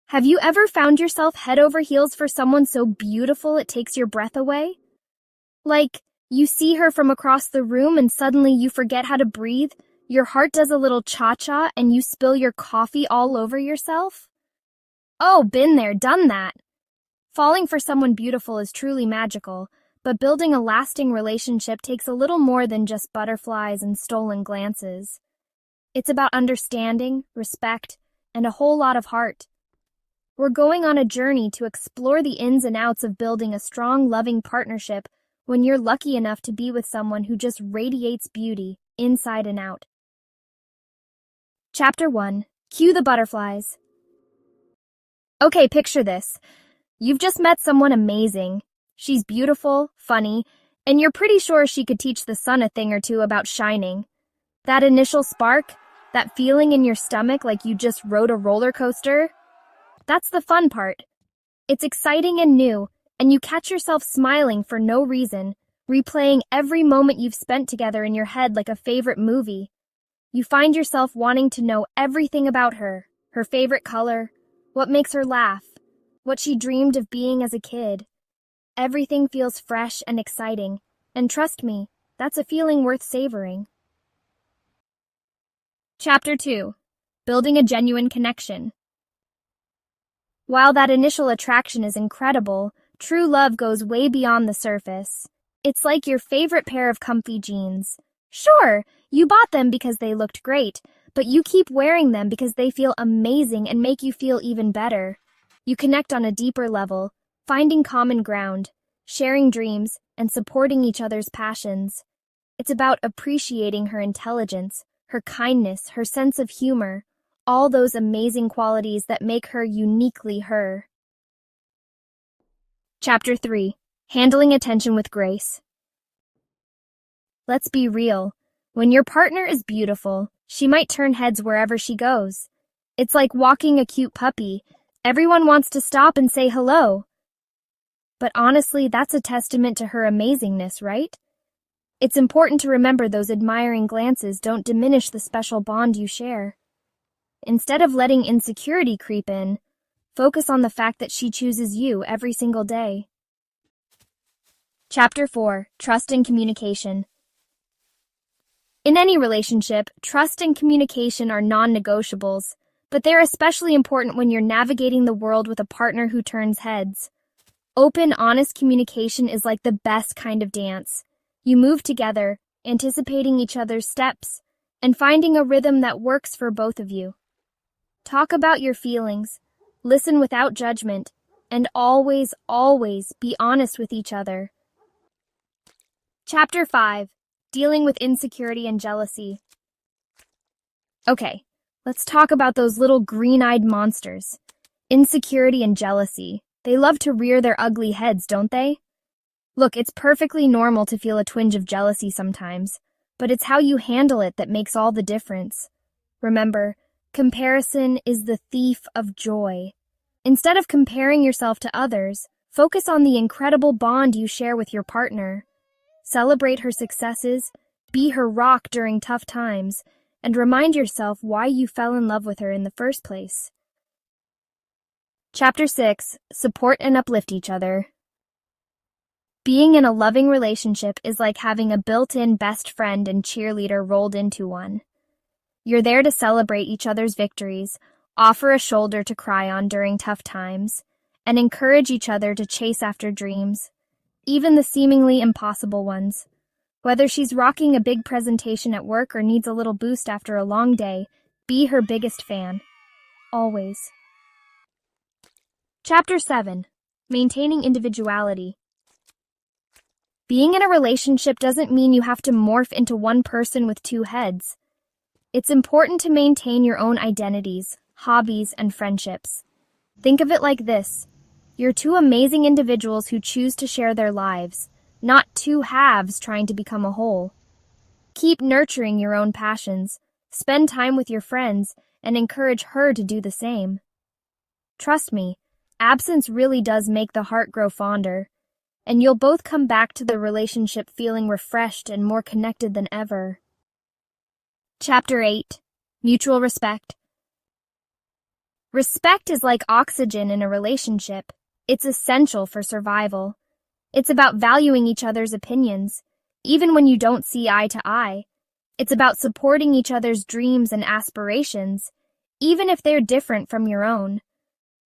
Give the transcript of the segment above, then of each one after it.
Have you ever found yourself head over heels for someone so beautiful it takes your breath away? Like, you see her from across the room and suddenly you forget how to breathe, your heart does a little cha-cha, and you spill your coffee all over yourself? Oh, been there, done that. Falling for someone beautiful is truly magical, but building a lasting relationship takes a little more than just butterflies and stolen glances. It's about understanding, respect, and a whole lot of heart. We're going on a journey to explore the ins and outs of building a strong, loving partnership when you're lucky enough to be with someone who just radiates beauty, inside and out. Chapter 1. Cue the butterflies. Okay, picture this. You've just met someone amazing. She's beautiful, funny, and you're pretty sure she could teach the sun a thing or two about shining. That initial spark, that feeling in your stomach like you just rode a roller coaster, that's the fun part. It's exciting and new, and you catch yourself smiling for no reason, replaying every moment you've spent together in your head like a favorite movie. You find yourself wanting to know everything about her favorite color, what makes her laugh, what she dreamed of being as a kid. Everything feels fresh and exciting, and trust me, that's a feeling worth savoring. Chapter 2. Building a genuine connection. While that initial attraction is incredible, true love goes way beyond the surface. It's like your favorite pair of comfy jeans. Sure, you bought them because they looked great, but you keep wearing them because they feel amazing and make you feel even better. You connect on a deeper level, finding common ground, sharing dreams, and supporting each other's passions. It's about appreciating her intelligence, her kindness, her sense of humor, all those amazing qualities that make her uniquely her. Chapter 3. Handling attention with grace. Let's be real. When your partner is beautiful, she might turn heads wherever she goes. It's like walking a cute puppy. Everyone wants to stop and say hello. But honestly, that's a testament to her amazingness, right? It's important to remember those admiring glances don't diminish the special bond you share. Instead of letting insecurity creep in, focus on the fact that she chooses you every single day. Chapter 4. Trust and communication. In any relationship, trust and communication are non-negotiables, but they're especially important when you're navigating the world with a partner who turns heads. Open, honest communication is like the best kind of dance. You move together, anticipating each other's steps, and finding a rhythm that works for both of you. Talk about your feelings, listen without judgment, and always, always be honest with each other. Chapter 5. Dealing with insecurity and jealousy. Okay, let's talk about those little green-eyed monsters. Insecurity and jealousy. They love to rear their ugly heads, don't they? Look, it's perfectly normal to feel a twinge of jealousy sometimes, but it's how you handle it that makes all the difference. Remember, comparison is the thief of joy. Instead of comparing yourself to others, focus on the incredible bond you share with your partner. Celebrate her successes, be her rock during tough times, and remind yourself why you fell in love with her in the first place. Chapter 6. Support and uplift each other. Being in a loving relationship is like having a built-in best friend and cheerleader rolled into one. You're there to celebrate each other's victories, offer a shoulder to cry on during tough times, and encourage each other to chase after dreams, even the seemingly impossible ones. Whether she's rocking a big presentation at work or needs a little boost after a long day, be her biggest fan. Always. Chapter 7. Maintaining individuality. Being in a relationship doesn't mean you have to morph into one person with two heads. It's important to maintain your own identities, hobbies, and friendships. Think of it like this. You're two amazing individuals who choose to share their lives, not two halves trying to become a whole. Keep nurturing your own passions, spend time with your friends, and encourage her to do the same. Trust me, absence really does make the heart grow fonder, and you'll both come back to the relationship feeling refreshed and more connected than ever. Chapter 8. Mutual respect. Respect is like oxygen in a relationship. It's essential for survival. It's about valuing each other's opinions, even when you don't see eye to eye. It's about supporting each other's dreams and aspirations, even if they're different from your own.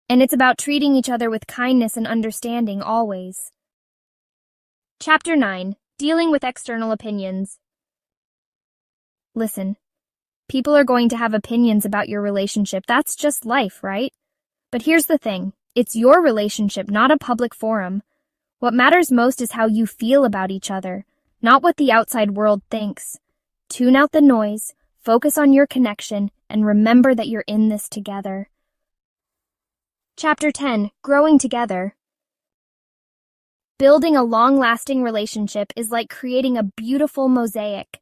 And it's about treating each other with kindness and understanding always. Chapter 9. Dealing with External Opinions. Listen, people are going to have opinions about your relationship. That's just life, right? But here's the thing. It's your relationship, not a public forum. What matters most is how you feel about each other, not what the outside world thinks. Tune out the noise, focus on your connection, and remember that you're in this together. Chapter 10. Growing Together. Building a long-lasting relationship is like creating a beautiful mosaic.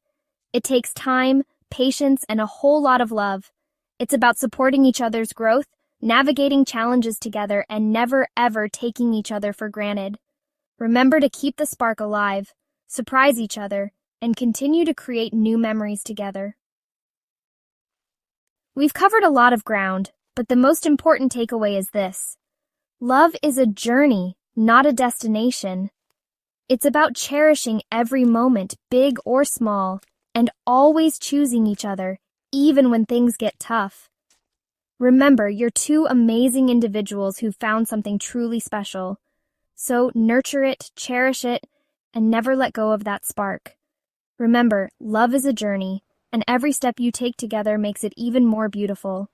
It takes time, patience, and a whole lot of love. It's about supporting each other's growth, navigating challenges together, and never ever taking each other for granted. Remember to keep the spark alive, surprise each other, and continue to create new memories together. We've covered a lot of ground, but the most important takeaway is this. Love is a journey, not a destination. It's about cherishing every moment, big or small, and always choosing each other, even when things get tough. Remember, you're two amazing individuals who found something truly special. So nurture it, cherish it, and never let go of that spark. Remember, love is a journey, and every step you take together makes it even more beautiful.